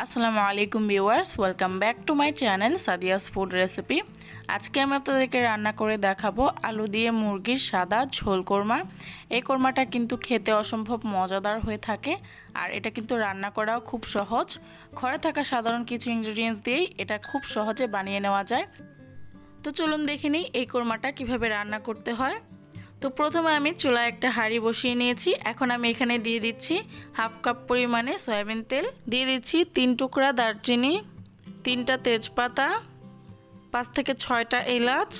আসসালামু আলাইকুম viewers, welcome back to my channel Sadia's food recipe. আজকে আমি আপনাদেরকে রান্না করে দেখাবো আলু দিয়ে মুরগির সাদা ঝোল কোরমা। এই কোরমাটা কিন্তু খেতে অসম্ভব মজাদার হয়ে থাকে, আর এটা কিন্তু রান্না করাও খুব সহজ। ঘরে থাকা সাধারণ কিছু ইনগ্রেডিয়েন্টস দিয়েই এটা খুব সহজে বানিয়ে নেওয়া যায়। তো চলুন দেখে নিই এই কোরমাটা কিভাবে রান্না করতে হয়। তো প্রথমে আমি চুলায় একটা হাঁড়ি বসিয়ে নিয়েছি। এখন আমি এখানে দিয়ে দিচ্ছি হাফ কাপ পরিমাণে সয়াবিন তেল, দিয়ে দিচ্ছি 3 টুকরা দারচিনি, 3টা তেজপাতা, 5 থেকে 6টা এলাচ।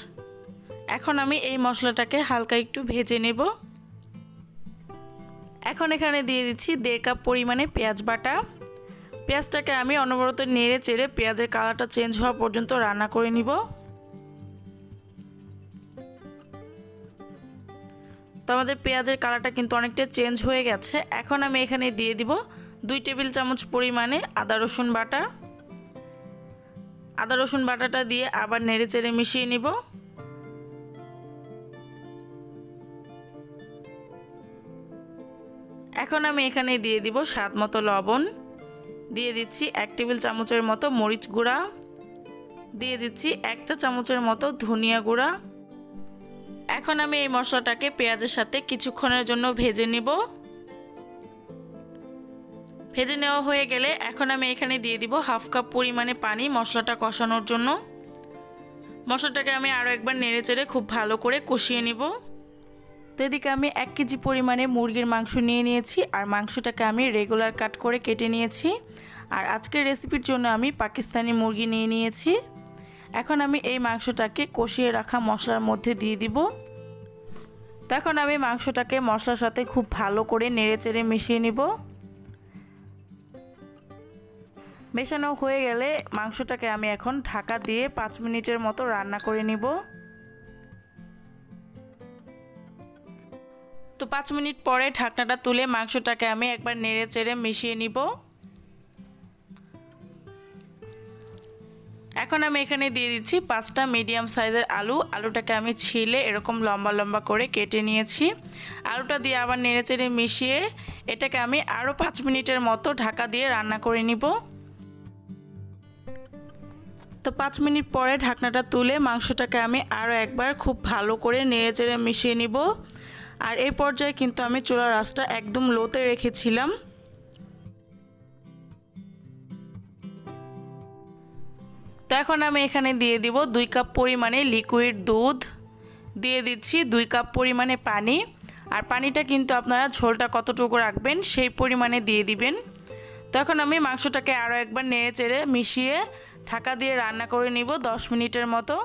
এখন আমি এই মশলাটাকে হালকা একটু ভেজে নেব। এখন এখানে দিয়ে দিচ্ছি 1.5 কাপ পরিমাণে পেঁয়াজ বাটা। পেঁয়াজটাকে আমি অনবরত নেড়ে চেড়ে পেঁয়াজের কালারটা চেঞ্জ হওয়া পর্যন্ত রান্না করে নিব। তো আমাদের পেঁয়াজের কালারটা কিন্তু অনেকটা চেঞ্জ হয়ে গেছে। এখন আমি এখানে দিয়ে দিব 2 টেবিল চামচ পরিমাণে আদা রসুন বাটা। আদা রসুন বাটাটা দিয়ে আবার নেড়ে চেড়ে মিশিয়ে নিব। এখন আমি এখানে দিয়ে দিব স্বাদ মতো লবণ, দিয়ে দিচ্ছি 1 টেবিল চামচের মতো মরিচ গুঁড়া, দিয়ে দিচ্ছি 1 চা চামচের মতো ধনিয়া গুঁড়া। এখন আমি এই মশলাটাকে পেঁয়াজের সাথে কিছুক্ষণের জন্য ভেজে নিব। ভেজে নেওয়া হয়ে গেলে এখন আমি এখানে দিয়ে দিব হাফ কাপ পরিমাণে পানি মশলাটা কষানোর জন্য। মশলাটাকে আমি আরও একবার নেড়েচেড়ে খুব ভালো করে কষিয়ে নিব। তো এদিকে আমি 1 কেজি পরিমাণে মুরগির মাংস নিয়ে নিয়েছি, আর মাংসটাকে আমি রেগুলার কাট করে কেটে নিয়েছি। আর আজকের রেসিপির জন্য আমি পাকিস্তানি মুরগি নিয়ে নিয়েছি। এখন আমি এই মাংসটাকে কষিয়ে রাখা মশলার মধ্যে দিয়ে দিব। তো এখন আমি মাংসটাকে মশলার সাথে খুব ভালো করে নেড়েচেড়ে মিশিয়ে নিব। মেশানো হয়ে গেলে মাংসটাকে আমি এখন ঢাকা দিয়ে 5 মিনিটের মতো রান্না করে নিব। তো 5 মিনিট পরে ঢাকনাটা তুলে মাংসটাকে আমি একবার নেড়েচেড়ে মিশিয়ে নিব। এখন আমি এখানে দিয়ে দিচ্ছি 5টা মিডিয়াম সাইজের আলু। আলুটাকে আমি ছিলে এরকম লম্বা লম্বা করে কেটে নিয়েছি। আলুটা দিয়ে আবার নেড়েচেড়ে মিশিয়ে এটাকে আমি আরও 5 মিনিটের মতো ঢাকা দিয়ে রান্না করে নিব। তো 5 মিনিট পরে ঢাকনাটা তুলে মাংসটাকে আমি আরও একবার খুব ভালো করে নেড়েচেড়ে মিশিয়ে নিব। আর এই পর্যায়ে কিন্তু আমি চুলার আঁচটা একদম লোতে রেখেছিলাম। তো এখন আমি এখানে দিয়ে দিব 2 কাপ পরিমাণে লিকুইড দুধ, দিয়ে দিচ্ছি 2 কাপ পরিমাণে পানি। আর পানিটা কিন্তু আপনারা ঝোলটা কতটুকু রাখবেন সেই পরিমাণে দিয়ে দিবেন। তো এখন আমি মাংসটাকে আরও একবার নেড়ে চেড়ে মিশিয়ে ঢাকা দিয়ে রান্না করে নিব 10 মিনিটের মতো।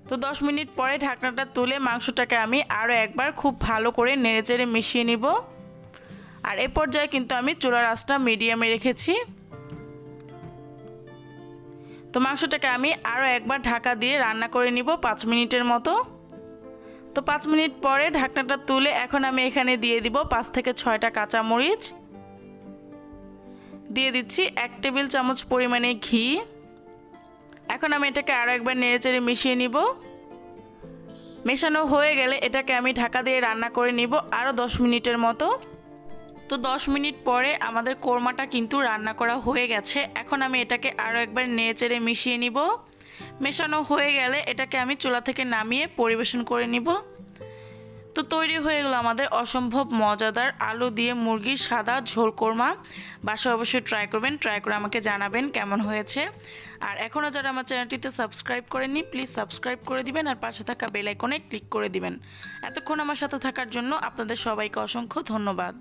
তো 10 মিনিট পরে ঢাকনাটা তুলে মাংসটাকে আমি আরও একবার খুব ভালো করে নেড়ে চেড়ে মিশিয়ে নিব। আর এই পর্যায়ে কিন্তু আমি চুলার আঁচটা মিডিয়ামে রেখেছি। তো মাংসটাকে আমি আরও একবার ঢাকা দিয়ে রান্না করে নিব 5 মিনিটের মতো। তো 5 মিনিট পরে ঢাকনাটা তুলে এখন আমি এখানে দিয়ে দিব 5 থেকে 6টা কাঁচামরিচ, দিয়ে দিচ্ছি 1 টেবিল চামচ পরিমাণে ঘি। এখন আমি এটাকে আরও একবার নেড়েচেড়ে মিশিয়ে নিব। মেশানো হয়ে গেলে এটাকে আমি ঢাকা দিয়ে রান্না করে নিব আরও 10 মিনিটের মতো। তো 10 মিনিট পরে আমাদের কোরমাটা কিন্তু রান্না করা হয়ে গেছে। এখন আমি এটাকে আরও একবার নেড়েচেড়ে মিশিয়ে নিব। মেশানো হয়ে গেলে এটাকে আমি চুলা থেকে নামিয়ে পরিবেশন করে নিব। তো তৈরি হয়ে গেল আমাদের অসম্ভব মজাদার আলু দিয়ে মুরগির সাদা ঝোল কোরমা। বাসায় অবশ্যই ট্রাই করবেন, ট্রাই করে আমাকে জানাবেন কেমন হয়েছে। আর এখনও যারা আমার চ্যানেলটিতে সাবস্ক্রাইব করেননি প্লিজ সাবস্ক্রাইব করে দিবেন, আর পাশে থাকা বেল আইকনে ক্লিক করে দিবেন। এতক্ষণ আমার সাথে থাকার জন্য আপনাদের সবাইকে অসংখ্য ধন্যবাদ।